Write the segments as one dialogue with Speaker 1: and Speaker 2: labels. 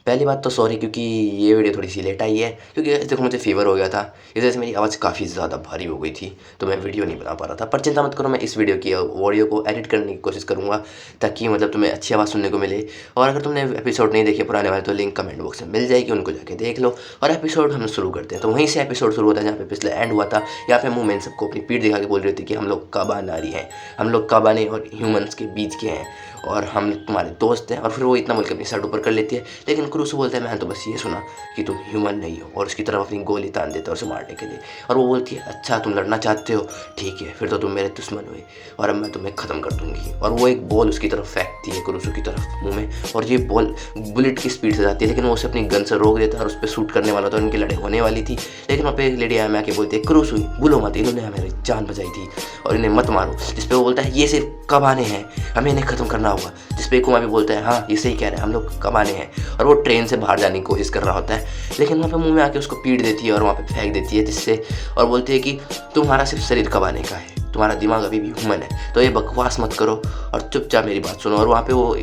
Speaker 1: पहली बात तो सॉरी, क्योंकि ये वीडियो थोड़ी सी लेट आई है, क्योंकि देखो मुझे फ़ीवर हो गया था, इस वजह से मेरी आवाज़ काफ़ी ज़्यादा भारी हो गई थी, तो मैं वीडियो नहीं बना पा रहा था। पर चिंता मत करो, मैं इस वीडियो की ऑडियो को एडिट करने की कोशिश करूँगा, ताकि मतलब तुम्हें अच्छी आवाज़ सुनने को मिले। और अगर तुमने एपिसोड नहीं देखे पुराने वाले, तो लिंक कमेंट बॉक्स में मिल जाएगी, उनको जाके देख लो। और एपिसोड हम शुरू करते हैं। तो वहीं से एपिसोड शुरू होता है जहाँ पे पिछले एंड हुआ था। यहाँ पे मूमेंट सबको अपनी पीठ दिखा के बोल रही थी कि हम लोग काबा नारी हैं, हम लोग काबाने और ह्यूमंस के बीच के हैं, और हम तुम्हारे दोस्त हैं। और फिर वो इतना बोल के अपनी शर्ट ऊपर कर लेती है, लेकिन क्रूसो बोलता है मैंने तो बस ये सुना कि तुम ह्यूमन नहीं हो, और उसकी तरफ अपनी गोली तान देता है उसे मारने के लिए। और वो बोलती है अच्छा तुम लड़ना चाहते हो, ठीक है फिर तो तुम मेरे दुश्मन हुए, और अब मैं तुम्हें ख़त्म कर दूंगी। और वो एक बॉल उसकी तरफ फेंकती है, क्रूसो की तरफ मुंह में, और ये बॉल बुलेट की स्पीड से जाती है, लेकिन वो उसे अपनी गन से रोक देता है और उस पर शूट करने वाला था, उनकी लड़ाई होने वाली थी। लेकिन वहाँ पे लेडी आया आके बोलती है क्रूसो भूलो मत, इन्होंने हमारी जान बचाई थी और इन्हें मत मारो। जिसपे वो बोलता है ये सिर्फ कबाने हैं, हमें इन्हें ख़त्म करना होगा। जिसपे कुमा भी बोलता है हाँ ये सही कह रहे हैं, हम लोग कबाने हैं। और वो ट्रेन से बाहर जाने की कोशिश कर रहा होता है, लेकिन वहाँ पे मुंह में आके उसको पीट देती है और वहाँ पे फेंक देती है, जिससे और बोलती है कि तुम्हारा सिर्फ शरीर कबाने का है, तुम्हारा दिमाग अभी भी ह्यूमन है, तो ये बकवास मत करो और चुपचाप मेरी बात सुनो। और वहाँ पे वो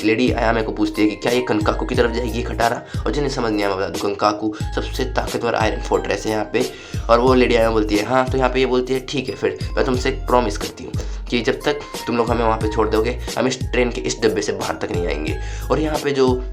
Speaker 1: लेडी आयामे को पूछती है कि क्या ये कंकाकू की तरफ जाएगी खटारा, और जिन्हें समझ नहीं आया मैं बता दूँ कंकाकू सबसे ताकतवर आयरन फोर्ट्रेस है यहाँ पे। और वो लेडी आयामे बोलती है हाँ, तो यहाँ पे ये बोलती है ठीक है फिर मैं तुमसे एक प्रॉमिस करती हूँ कि जब तक तुम लोग हमें वहाँ पे छोड़ दोगे, हम इस ट्रेन के इस डब्बे से बाहर तक नहीं आएंगे। और यहाँ पे जो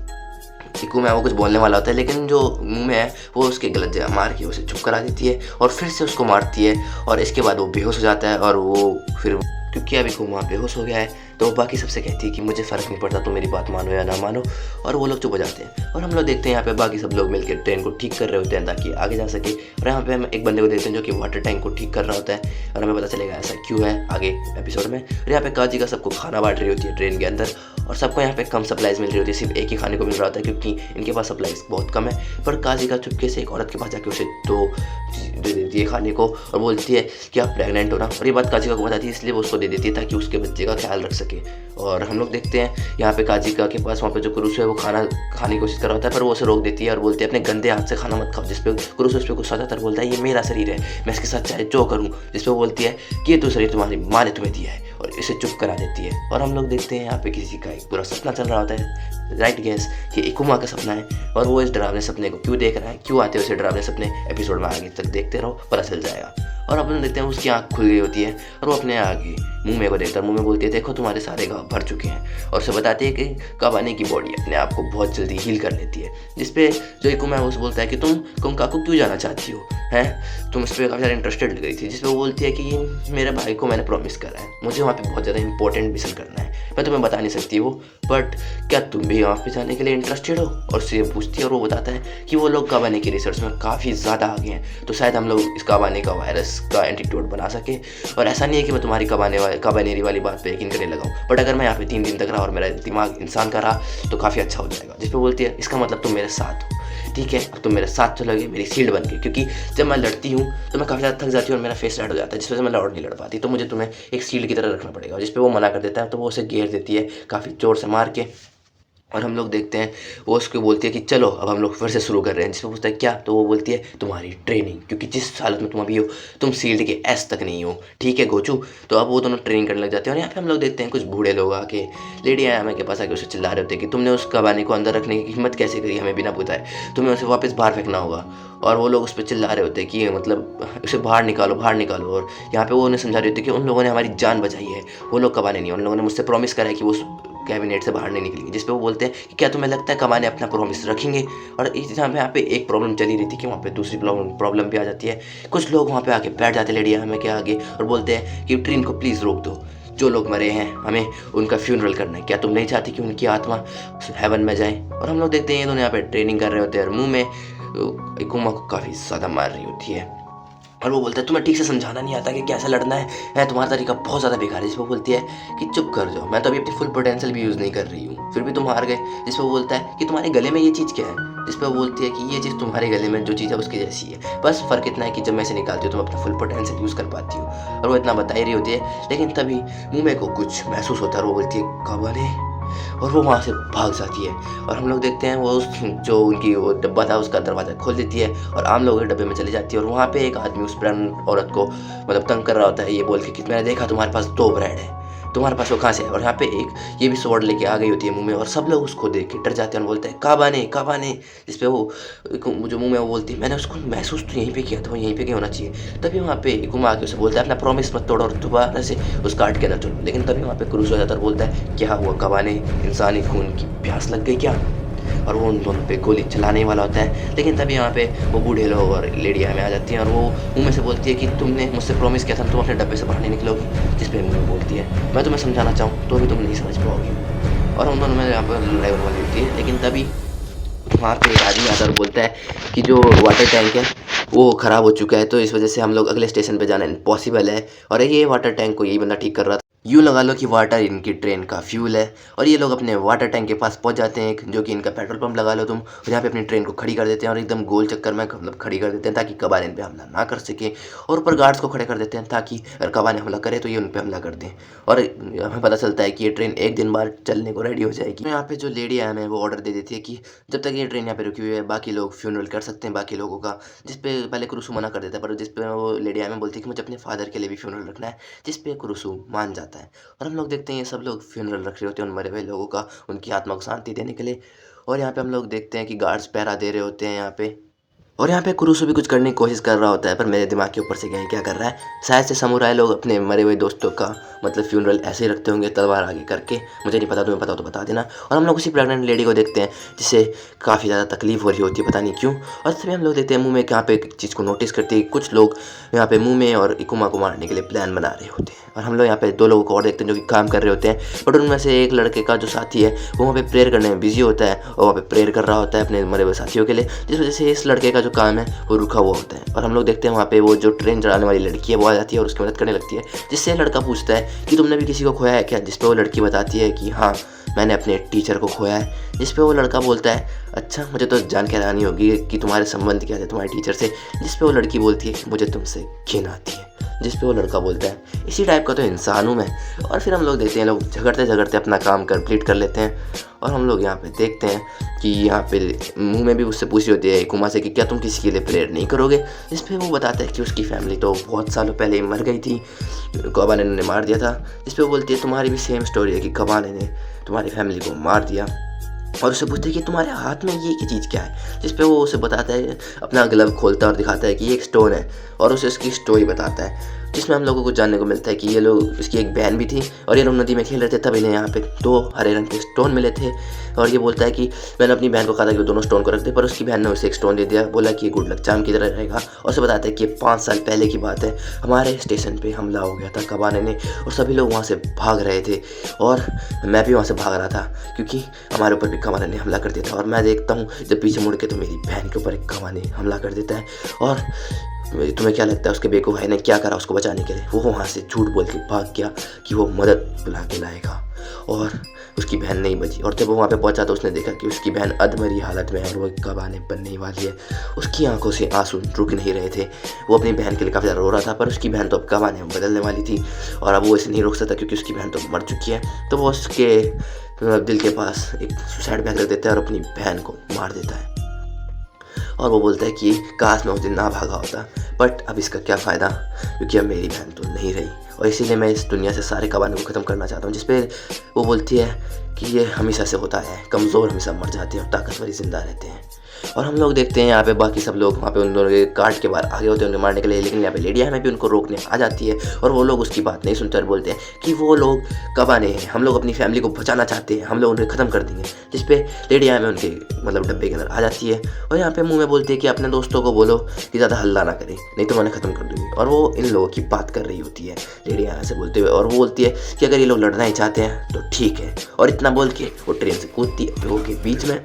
Speaker 1: चिकू में वो कुछ बोलने वाला होता है, लेकिन जो मुंह में है वो उसके गलत जगह मार के उसे चुप करा देती है और फिर से उसको मारती है। और इसके बाद वो बेहोश हो जाता है, और वो फिर क्योंकि अभी को वहाँ बेहोश हो गया है, तो वो बाकी सबसे कहती है कि मुझे फ़र्क नहीं पड़ता तुम मेरी बात मानो या ना मानो। और वो लोग चुप हो जाते हैं, और हम लोग देखते हैं यहाँ पे बाकी सब लोग मिलकर ट्रेन को ठीक कर रहे होते हैं ताकि आगे जा सके। और यहाँ पे हम एक बंदे को देखते हैं जो कि वाटर टैंक को ठीक कर रहा होता है, और हमें पता चलेगा ऐसा क्यों है आगे एपिसोड में। और यहाँ पे काजी का सबको खाना बांट रही होती है ट्रेन के अंदर, और सबको यहाँ पे कम सप्लाईज मिल रही होती है, सिर्फ एक ही खाने को मिल रहा होता है क्योंकि इनके पास सप्लाईज बहुत कम है। पर काजी का चुपके से एक औरत के पास जाके उसे दो दे देती है खाने को, और बोलती है कि आप प्रेग्नेंट हो ना, और ये बात काजिका को बताती है, इसलिए वो उसको दे देती है ताकि उसके बच्चे का ख्याल रख सके। और हम लोग देखते हैं यहाँ पे काजिका के पास वहाँ पे जो क्रूसो है वो खाना खाने की कोशिश कर रहा होता है, पर वो उसे रोक देती है और बोलती है अपने गंदे हाथ से खाना मत खाओ। जिसपे क्रूसो उस पर गुस्सा आता है और बोलता है ये मेरा शरीर है, मैं इसके साथ चाहे जो करूँ। जिसपे वो बोलती है कि ये तो शरीर तुम्हारी माँ ने तुम्हें दिया है, और इसे चुप करा देती है। और हम लोग देखते हैं यहाँ पे किसी का एक पूरा सपना चल रहा होता है, राइट गैस कि इकुमा का सपना है, और वो इस डरावने सपने को क्यों देख रहा है, क्यों आते हैं उसे डरावने सपने, एपिसोड में आगे तक देखते रहो पता चल जाएगा। और अपन देखते हैं उसकी आँख खुल गई होती है, और वो अपने आगे मुंह में को देखता है, मुंह में बोलती है देखो तुम्हारे सारे घाव भर चुके हैं, और उसे बताती है कि कबाने की बॉडी अपने आप को बहुत जल्दी हील कर लेती है। जिसपे जो इकुमा है उसे बोलता है कि तुम कंकाकू क्यों जाना चाहती हो, हैं तुम इस पर काफ़ी ज़्यादा इंटरेस्टेड लग रही थी। जिसपे वो बोलती है कि मेरे भाई को मैंने प्रॉमिस करा है, मुझे वहाँ पे बहुत ज़्यादा इंपॉर्टेंट मिशन करना है, मैं तुम्हें बता नहीं सकती वो, बट क्या तुम भी वहाँ पे जाने के लिए इंटरेस्टेड हो। और उससे पूछती है, और वो बताता है कि वो लोग काबाने की रिसर्च में काफ़ी ज़्यादा आगे हैं, तो शायद हम लोग इस काबाने का वायरस का एंटीट्यूड बना सके। और ऐसा नहीं है कि मैं तुम्हारी काबानेरी वाली बात पे यकीन करने लगा हूँ, बट अगर मैं यहाँ पे 3 दिन तक रहा और मेरा दिमाग इंसान का रहा तो काफ़ी अच्छा हो जाएगा। जिस पे बोलती है इसका मतलब तुम मेरे साथ हो, ठीक है अब तुम मेरे साथ चलोगे मेरी शील्ड बन के, क्योंकि जब मैं लड़ती हूँ तो मैं काफ़ी ज़्यादा थक जाती हूँ और मेरा फेस रेड हो जाता है, जिस वजह से मैं लड़ नहीं लड़ पाती, तो मुझे तुम्हें एक शील्ड की तरह रखना पड़ेगा। जिस पे वो मना कर देता है, तो वो उसे घेर देती है काफ़ी जोर से मार के। और हम लोग देखते हैं वो उसको बोलती है कि चलो अब हम लोग फिर से शुरू कर रहे हैं। जिसमें पूछता है क्या, तो वो बोलती है तुम्हारी ट्रेनिंग, क्योंकि जिस हालत में तुम अभी हो तुम शील्ड के एस तक नहीं हो, ठीक है गोचू। तो अब वो दोनों ट्रेनिंग करने लग जाते हैं। और यहाँ पे हम लोग देखते हैं कुछ बूढ़े लोग आके लेडी आयामे के पास आके उसे चिल्ला रहे होते हैं कि तुमने उस कबाने को अंदर रखने की हिम्मत कैसे करी हमें बिना बताए, तुम्हें उसे वापस बाहर फेंकना होगा। और वो लोग उस पर चिल्ला रहे होते हैं कि मतलब उसे बाहर निकालो बाहर निकालो। और यहाँ पे वो उन्हें समझा रहे होते हैं कि उन लोगों ने हमारी जान बचाई है, वो लोग कबाने नहीं, उन लोगों ने मुझसे प्रॉमिस करा है कि वो कैबिनेट से बाहर नहीं निकलेंगे। जिस पे वो बोलते हैं कि क्या तुम्हें लगता है कमाने अपना प्रॉमिस रखेंगे। और इस यहाँ पे एक प्रॉब्लम चली रही थी कि वहाँ पे दूसरी प्रॉब्लम भी आ जाती है। कुछ लोग वहाँ पे आके बैठ जाते लेडी हमें के आगे और बोलते हैं कि ट्रेन को प्लीज़ रोक दो, जो लोग मरे हैं हमें उनका फ्यूनरल करना है, क्या तुम नहीं चाहती कि उनकी आत्मा हेवन में जाए। और हम लोग देखते हैं ये दोनों यहाँ पे ट्रेनिंग कर रहे होते हैं, और मुँह में इकुमा को काफ़ी ज़्यादा मार रही होती है। और वो बोलता है तुम्हें ठीक से समझाना नहीं आता कि कैसे लड़ना है तुम्हारा तरीका बहुत ज़्यादा बेकार है। जिस पर बोलती है कि चुप कर जाओ, मैं तो अभी अपनी फुल पोटेंशियल भी यूज़ नहीं कर रही हूँ, फिर भी तुम हार गए। जिस पर वो बोलता है कि तुम्हारे गले में ये चीज़ क्या है। जिस पर वो बोलती है कि ये चीज़ तुम्हारे गले में जो चीज़ है उसकी जैसी है, बस फ़र्क इतना है कि जब मैं इसे निकालती हूँ तो मैं अपना फुल पोटेंशियल यूज़ कर पाती हूँ। और वो इतना बता ही रही होती है, लेकिन तभी मुँह में को कुछ महसूस होता है और वो बोलती है कबाने, और वो वहाँ से भाग जाती है। और हम लोग देखते हैं वो जो उनकी वो डब्बा था उसका दरवाज़ा खोल देती है और आम लोग डब्बे में चली जाती है। और वहाँ पे एक आदमी उस ब्राह्मण औरत को मतलब तंग कर रहा होता है ये बोल के कि मैंने देखा तुम्हारे पास 2 ब्रेड है, तुम्हारे पास वो कहाँ से है। और यहाँ पे एक ये भी स्वॉर्ड लेके आ गई होती है मुंह में, और सब लोग उसको देख के डर जाते हैं और बोलते हैं काबाने काबाने। जिस पे वो जो मुंह में वो बोलती है मैंने उसको महसूस तो यहीं पे किया था, वो यहीं पे क्या होना चाहिए। तभी वहाँ पे इकुमा आके उसे बोलता है अपना प्रॉमिस मत तोड़ो और दोबारा से उस कार्ड के अंदर चलो। लेकिन तभी वहाँ पे क्रूसो जाता है और बोलता है क्या हुआ काबाने, इंसानी खून की प्यास लग गई क्या। और वो उन दोनों पे गोली चलाने वाला होता है। लेकिन तभी यहाँ पे वो बूढ़े लोग और लेडियाँ में आ जाती हैं और वो मुँह में से बोलती है कि तुमने मुझसे प्रॉमिस किया था तुम अपने डब्बे से बाहर नहीं निकलोगी। जिस पे मुँह में बोलती है मैं तुम्हें समझाना चाहूँ तो भी तुम नहीं समझ पाओगी। और उन दोनों में यहाँ पर लड़ाई होने वाली होती है। लेकिन तभी वहाँ पे एक आदमी आता है और बोलता है कि जो वाटर टैंक है वो ख़राब हो चुका है, तो इस वजह से हम लोग अगले स्टेशन पे जाना इम्पॉसिबल है। और ये वाटर टैंक को यही बंदा ठीक कर रहा था। यूँ लगा लो कि वाटर इनकी ट्रेन का फ्यूल है। और ये लोग अपने वाटर टैंक के पास पहुंच जाते हैं जो कि इनका पेट्रोल पंप लगा लो तुम, और यहाँ पे अपनी ट्रेन को खड़ी कर देते हैं और एकदम गोल चक्कर में मतलब खड़ी कर देते हैं ताकि कबान इन पे हमला ना कर सके। और ऊपर गार्ड्स को खड़े कर देते हैं ताकि अगर कबान हमला करे तो ये उन पर हमला कर दें। और हमें पता चलता है कि ये ट्रेन एक दिन बाद चलने को रेडी हो जाएगी। तो यहाँ पे जो लेडी है हमें वो ऑर्डर दे देती है कि जब तक ये ट्रेन यहाँ पे रुकी हुई है बाकी लोग फ्यूनरल कर सकते हैं बाकी लोगों का। जिस पे पहले क्रूसो मना कर देता है, पर जिस पे वो लेडी हमें बोलती है कि मुझे अपने फादर के लिए भी फ्यूनरल रखना है, जिस पे क्रूसो मान जाता है। और हम लोग देखते हैं ये सब लोग फ्यूनरल रख रहे होते हैं उन मरे हुए लोगों का, उनकी आत्मा को शांति देने के लिए। और यहाँ पे हम लोग देखते हैं कि गार्ड्स पहरा दे रहे होते हैं यहाँ पे। और यहाँ पे क्रूसो भी कुछ करने की कोशिश कर रहा होता है, पर मेरे दिमाग के ऊपर से क्या कर रहा है, शायद से समुराई लोग अपने मरे हुए दोस्तों का मतलब फ्यूनरल ऐसे ही रखते होंगे तलवार आगे करके। मुझे नहीं पता, तुम्हें पता हो तो बता देना। और हम लोग उसी प्रेग्नेंट लेडी को देखते हैं जिसे काफ़ी ज़्यादा तकलीफ हो रही होती है पता नहीं क्यों। और तभी हम लोग देखते हैं मुँह में यहाँ पे एक चीज़ को नोटिस करते हैं कुछ लोग यहाँ पे मुँह में और इकुमा को मारने के लिए प्लान बना रहे होते हैं। और हम लोग यहाँ पे दो लोगों को और देखते हैं जो कि काम कर रहे होते हैं, बट उनमें से एक लड़के का जो साथी है वो वहाँ पे प्रेयर करने में बिजी होता है और वहाँ पे प्रेयर कर रहा होता है अपने मरे हुए साथियों के लिए, जिस वजह से इस लड़के का जो काम है वो रुका हुआ होता है। और हम लोग देखते हैं वहाँ पे वो जो ट्रेन चलाने वाली लड़की है वो आ जाती है और उसकी मदद करने लगती है, जिससे लड़का पूछता है कि तुमने भी किसी को खोया है क्या। जिस पे वो लड़की बताती है कि हाँ मैंने अपने टीचर को खोया है। जिस पे वो लड़का बोलता है अच्छा मुझे तो जान के हैरानी होगी कि तुम्हारे संबंध क्या थे तुम्हारे टीचर से। जिस पे वो लड़की बोलती है कि मुझे तुमसे घिन आती है। जिस पे वो लड़का बोलता है इसी टाइप का तो इंसान हूँ मैं। और फिर हम लोग देखते हैं लोग झगड़ते झगड़ते अपना काम कंप्लीट कर लेते हैं। और हम लोग यहाँ पे देखते हैं कि यहाँ पे मुंह में भी उससे पूछी होती है कुमा से कि क्या तुम किसी के लिए प्रेयर नहीं करोगे। जिस पे वो बताता है कि उसकी फैमिली तो बहुत सालों पहले ही मर गई थी, कबाने ने मार दिया था। जिस पे वो बोलती है तुम्हारी भी सेम स्टोरी है कि कबाने ने तुम्हारी फैमिली को मार दिया। और उससे पूछते हैं कि तुम्हारे हाथ में ये की चीज़ क्या है। जिस पे वो उसे बताता है, अपना ग्लव खोलता है और दिखाता है कि ये एक स्टोन है और उसे उसकी स्टोरी बताता है, जिसमें हम लोगों को जानने को मिलता है कि ये लोग, इसकी एक बहन भी थी और ये लोग नदी में खेल रहे थे, तब इन्हें यहाँ पे 2 हरे रंग के स्टोन मिले थे। और ये बोलता है कि मैंने अपनी बहन को कहा था कि वो दोनों स्टोन को रख दे, पर उसकी बहन ने उसे एक स्टोन दे दिया, बोला कि ये गुड लक चार्म की तरह रहेगा। और उसे बताता है कि 5 साल पहले की बात है, हमारे स्टेशन पर हमला हो गया था कबाने ने और सभी लोग वहाँ से भाग रहे थे और मैं भी वहाँ से भाग रहा था क्योंकि हमारे ऊपर भी कबाने ने हमला कर दिया था। और मैं देखता हूँ जब पीछे मुड़ के तो मेरी बहन के ऊपर एक कबाने हमला कर देता है। और तुम्हें क्या लगता है उसके बेवकूफ़ भाई ने क्या करा उसको बचाने के लिए, वो वहाँ से झूठ बोल के भाग गया कि वो मदद बुला के लाएगा और उसकी बहन नहीं बची। और जब वो वहाँ पे पहुँचा तो उसने देखा कि उसकी बहन अधमरी हालत में है और वो कबाने बनने वाली है। उसकी आंखों से आंसू रुक नहीं रहे थे, वो अपनी बहन के लिए काफ़ी ज़्यादा रो रहा था, पर उसकी बहन तो अब कबाने बदलने वाली थी और अब वो इसे नहीं रोक सकता क्योंकि उसकी बहन तो मर चुकी है। तो वो उसके दिल के पास एक सुसाइड बैग रख देता है और अपनी बहन को मार देता है। और वो बोलता है कि काश मैं उस दिन ना भागा होता, बट अब इसका क्या फ़ायदा क्योंकि अब मेरी बहन तो नहीं रही और इसीलिए मैं इस दुनिया से सारे कबाने को ख़त्म करना चाहता हूँ। जिस पे वो बोलती है कि ये हमेशा से होता है, कमज़ोर हमेशा मर जाते हैं और ताकतवर ज़िंदा रहते हैं। और हम लोग देखते हैं यहाँ पे बाकी सब लोग वहाँ पे उन दोनों के काट के बाहर आगे होते हैं उन्हें मारने के लिए, लेकिन यहाँ पे लेडी हमें भी उनको रोकने आ जाती है और वो लोग उसकी बात नहीं सुनते और बोलते हैं कि वो लोग कबाने हैं, हम लोग अपनी फैमिली को बचाना चाहते हैं, हम लोग उन्हें ख़त्म कर देंगे। जिस पे लेडी हमें उनके मतलब डब्बे के अंदर आ जाती है और यहाँ पे मुँह में बोलती है कि अपने दोस्तों को बोलो कि ज़्यादा हल्ला ना करें नहीं तो मैं उन्हें ख़त्म कर दूँगी। और वो इन लोगों की बात कर रही होती है लेडी यहाँ से बोलते हुए, और वो बोलती है कि अगर ये लोग लड़ना ही चाहते हैं तो ठीक है। और इतना बोल के वो ट्रेन से कूदती है लोगों के बीच में।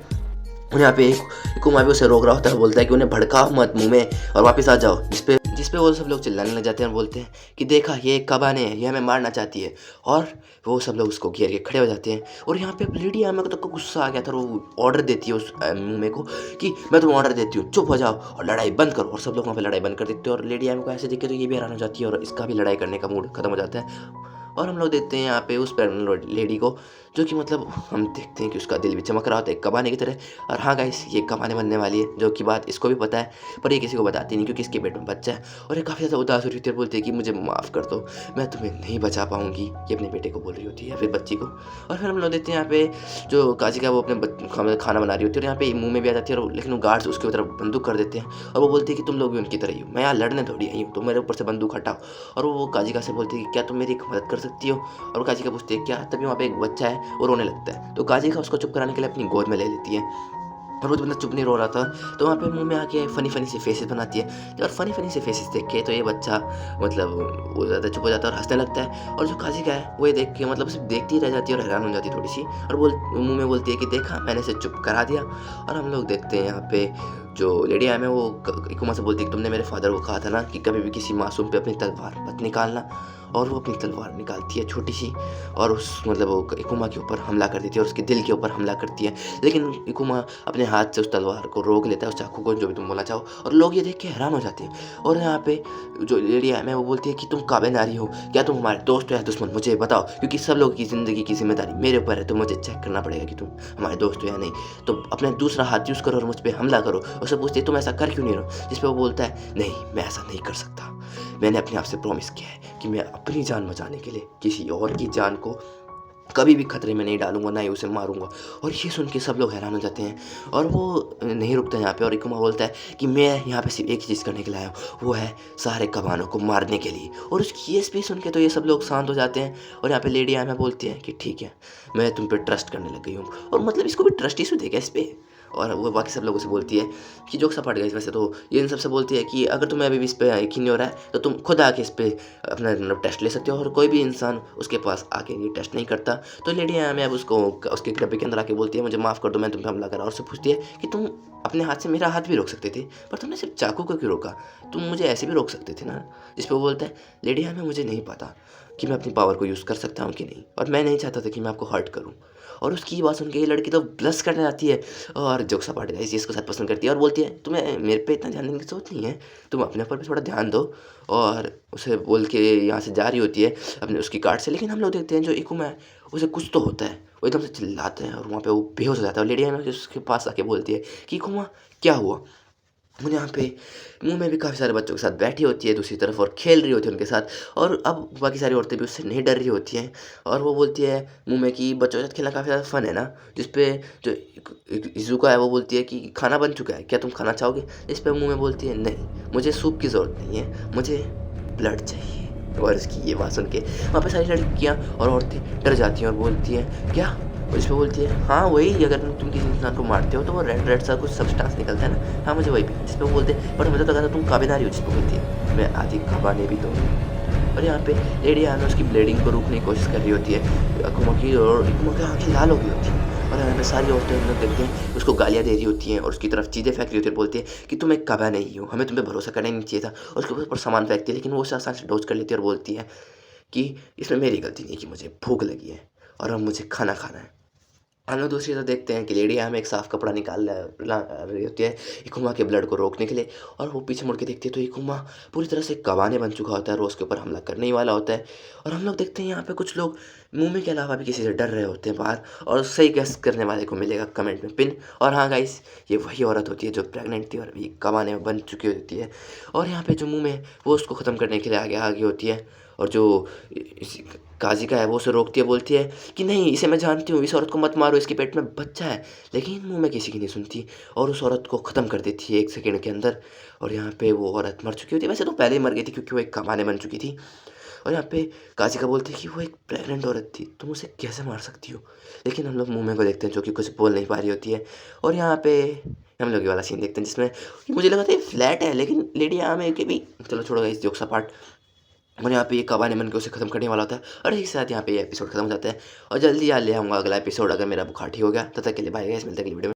Speaker 1: और यहाँ पे एक कुमा भी उसे रोक रहा होता है, बोलता है कि उन्हें भड़काओ मत मुंह में और वापस आ जाओ। जिस पे वो सब लोग चिल्लाने लग जाते हैं और बोलते हैं कि देखा ये एक कबाने है, ये हमें मारना चाहती है। और वो सब लोग उसको घेर के खड़े हो जाते हैं। और यहाँ पे लेडी हमें को तो गुस्सा आ गया था, वो ऑर्डर देती है उस मुँह को कि मैं तुम्हें ऑर्डर देती हूँ चुप हो जाओ और लड़ाई बंद करो। और सब लोग वहाँ पे लड़ाई बंद कर देते हैं और लेडी हमें को ऐसे देख के तो ये भी हैरान हो जाती है और इसका भी लड़ाई करने का मूड खत्म हो जाता है। और हम लोग देखते हैं यहाँ पे उस प्रेग्नेंट लेडी को जो कि मतलब हम देखते हैं कि उसका दिल भी चमक रहा होता है एक कबाने की तरह। और हाँ गाइस, ये कबाने बनने वाली है, जो कि बात इसको भी पता है, पर ये किसी को बताती नहीं क्योंकि इसके पेट में बच्चा है। और ये काफ़ी ज़्यादा उदास हो रही होती है और बोलती है कि मुझे माफ़ कर दो, मैं तुम्हें नहीं बचा पाऊँगी। ये अपने बेटे को बोल रही होती है या फिर बच्ची को। और फिर हम लोग देखते हैं यहाँ पे जो काजिका वो अपने खाना बना रही होती है और यहाँ पे मुँह में भी आ जाती है, और लेकिन वो गार्ड्स उसकी तरफ बंदूक कर देते हैं और वो बोलती है कि तुम लोग भी उनकी तरह ही हो, मैं यहाँ लड़ने थोड़ी आई हूँ, तुम मेरे ऊपर से बंदूक हटाओ। और वो काजिका से बोलती है कि क्या तुम मेरी मदद कर सकती हो। और वो काजिका पूछती है क्या। तभी वहाँ पे एक बच्चा है वो रोने लगता है, तो काजिका उसको चुप कराने के लिए अपनी गोद में ले लेती है। और वो बंदा चुप नहीं रो रहा था, तो वहाँ पे मुँह में आके फ़नी फ़नी से फेसेस बनाती है। और फ़नी फ़नी से फेसेस देख के तो ये बच्चा मतलब वो ज़्यादा चुप हो जाता है और हँसने लगता है। और जो काजिका है वो ये देख के मतलब सिर्फ देखती ही रह जाती है और हैरान हो जाती है थोड़ी-सी, और मुँह में बोलती है कि देखा, मैंने इसे चुप करा दिया। और हम लोग देखते हैं यहाँ पे जो लेडी आम है वो इकुमा से बोलती है कि तुमने मेरे फादर को कहा था ना कि कभी भी किसी मासूम पे अपनी तलवार मत निकालना। और वो अपनी तलवार निकालती है छोटी-सी, और उस मतलब वो इकुमा के ऊपर हमला कर देती है और उसके दिल के ऊपर हमला करती है। लेकिन इकुमा अपने हाथ से उस तलवार को रोक लेता है, उस चाकू को, जो भी तुम बोलना चाहो, और लोग ये देख के हैरान हो जाते हैं। और यहाँ पे जो लेडी आम है वो बोलती है कि तुम काबिल नारी हो, क्या तुम हमारे दोस्त हो या दुश्मन, मुझे बताओ, क्योंकि सब लोगों की ज़िंदगी की ज़िम्मेदारी मेरे ऊपर है, तो मुझे चेक करना पड़ेगा कि तुम हमारे दोस्त हो या नहीं। तो अपना दूसरा हाथ यूज़ करो और मुझ पे हमला करो। उससे पूछती है तुम ऐसा कर क्यों नहीं रहे, जिस पे वो बोलता है नहीं, मैं ऐसा नहीं कर सकता। मैंने अपने आप से प्रॉमिस किया है कि मैं अपनी जान बचाने के लिए किसी और की जान को कभी भी खतरे में नहीं डालूँगा, ना ही उसे मारूँगा। और ये सुन के सब लोग हैरान हो जाते हैं और वो नहीं रुकता यहाँ पे, और इकुमा बोलता है कि मैं यहाँ पे सिर्फ़ एक ही चीज़ करने के लिए आया हूँ, वो है सारे कबानों को मारने के लिए। और उसकी ये स्पीच सुन के तो ये सब लोग शांत हो जाते हैं, और यहाँ पे लेडी आयमा बोलती है कि ठीक है, मैं तुम पे ट्रस्ट करने लग गई हूँ। और मतलब इसको भी ट्रस्ट इश्यू देगा इस पे। और वो बाकी सब लोगों से बोलती है कि जोक सपाट गई वैसे तो, ये इन सबसे बोलती है कि अगर तुम्हें अभी भी इस पे यकीन नहीं हो रहा है तो तुम खुद आके इस पे अपना मतलब टेस्ट ले सकते हो, और कोई भी इंसान उसके पास आके ये टेस्ट नहीं करता। तो लेडी आयमा अब उसको उसके डब्बे के अंदर आके बोलती है मुझे माफ़ कर दो, मैं तुम पे हमला करा। और उससे पूछती है कि तुम अपने हाथ से मेरा हाथ भी रोक सकते थे, पर तुमने सिर्फ चाकू को क्यों रोका, तुम मुझे ऐसे भी रोक सकते थे ना। जिस पे वो बोलता है लेडी आयमा मुझे नहीं पता कि मैं अपनी पावर को यूज़ कर सकता हूँ कि नहीं, और मैं नहीं चाहता था कि मैं आपको हर्ट करूँ। और उसकी ये बात सुन के ये लड़की तो ब्लश करने लगती है, और जोक सपाट इस चीज़ को शायद पसंद करती है और बोलती है तुम्हें मेरे पे इतना ध्यान देने की ज़रूरत नहीं है, तुम अपने ऊपर भी थोड़ा ध्यान दो। और उसे बोल के यहाँ से जा रही होती है अपने उसकी कार्ट से। लेकिन हम लोग देखते हैं जो इकुमा है उसे कुछ तो होता है, वो एकदम से चिल्लाता है और वहाँ पे वो बेहोश हो जाता है। और लेडी आयमा उसके पास आके बोलती है कि इकुमा क्या हुआ। और यहाँ पे मुँह में भी काफ़ी सारे बच्चों के साथ बैठी होती है दूसरी तरफ और खेल रही होती है उनके साथ, और अब बाकी सारी औरतें भी उससे नहीं डर रही होती हैं। और वो बोलती है मुँह में कि बच्चों के साथ खेलना काफ़ी ज़्यादा फ़न है ना। जिस पे जो इज़ुका है वो बोलती है कि खाना बन चुका है, क्या तुम खाना चाहोगे? इस पे मुँह में बोलती है नहीं, मुझे सूप की ज़रूरत नहीं है, मुझे ब्लड चाहिए। और इसकी ये बात सुन के वहाँ पे सारी लड़कियाँ और औरतें डर जाती हैं और बोलती हैं क्या? और इस पे बोलती है हाँ वही, अगर तुम किसी इंसान को मारते हो तो वो रेड रेड सा कुछ सब्सटेंस निकलता है ना, हाँ मुझे वही भी। जिस पे वो बोलते हैं पर मुझे तो लगा था तुम काबिनारी हो। जिस पे बोलती है मैं आधी कबाने भी तो हूँ। और यहाँ पे लेडी आना उसकी ब्लीडिंग को रोकने की कोशिश कर रही होती है इकुमा की, और इकुमा की आँखें लाल हो गई होती हैं। और यहाँ पे सारी औरतें हम लोग देखते हैं उसको गालियाँ दे रही होती हैं और उसकी तरफ चीज़ें फेंक रही होती है, बोलती है कि तुम एक कबा नहीं हो, हमें तुम पे भरोसा करना ही नहीं चाहिए था। और उसके ऊपर सामान फेंकती है, लेकिन वो उसे आसान से डॉज कर लेती है और बोलती है कि इसमें मेरी गलती नहीं है कि मुझे भूख लगी है और अब मुझे खाना खाना है। हम लोग दूसरी तरफ देखते हैं कि लेडी हमें एक साफ कपड़ा निकाल ला रही होती है इकुमा के ब्लड को रोकने के लिए, और वो पीछे मुड़ के देखती है तो इकुमा पूरी तरह से कबाने बन चुका होता है और उसके ऊपर हमला करने ही वाला होता है। और हम लोग देखते हैं यहाँ पे कुछ लोग मुंह के अलावा भी किसी से डर रहे होते हैं बाहर, और सही गेस करने वाले को मिलेगा कमेंट में पिन। और हाँ गाइस, ये वही औरत होती है जो प्रेग्नेंट थी और अभी कबाने में बन चुकी होती है। और यहाँ पे जो मुँह में वो उसको ख़त्म करने के लिए आगे आगे होती है, और जो काज़िका है वो उसे रोकती है, बोलती है कि नहीं, इसे मैं जानती हूँ, इस औरत को मत मारो, इसके पेट में बच्चा है। लेकिन मुँह में किसी की नहीं सुनती और उस औरत को ख़त्म कर देती है 1 सेकंड के अंदर। और यहाँ पे वो औरत मर चुकी होती है, वैसे तो पहले ही मर गई थी क्योंकि वो एक कमाने बन चुकी थी। और यहाँ पे काज़िका बोलती है कि वो एक प्रेग्नेंट औरत थी, तुम उसे कैसे मार सकती हो? लेकिन हम लोग मुँह को देखते हैं जो कि कुछ बोल नहीं पा रही होती है। और यहाँ पे हम लोग ये वाला सीन देखते हैं जिसमें मुझे लगा था ये फ्लैट है, लेकिन लेडी आम के भी चलो छोड़ो गाइस जोक्स अपार्ट। और यहाँ पे ये कबाने बन के उसे ख़त्म करने वाला होता है, और इसी के साथ यहाँ पे ये एपिसोड खत्म हो जाता है। और जल्दी यार ले आऊँगा अगला एपिसोड अगर मेरा बुखार ठीक हो गया। तब तक के लिए बाय गाइस, मिलते हैं अगली वीडियो में।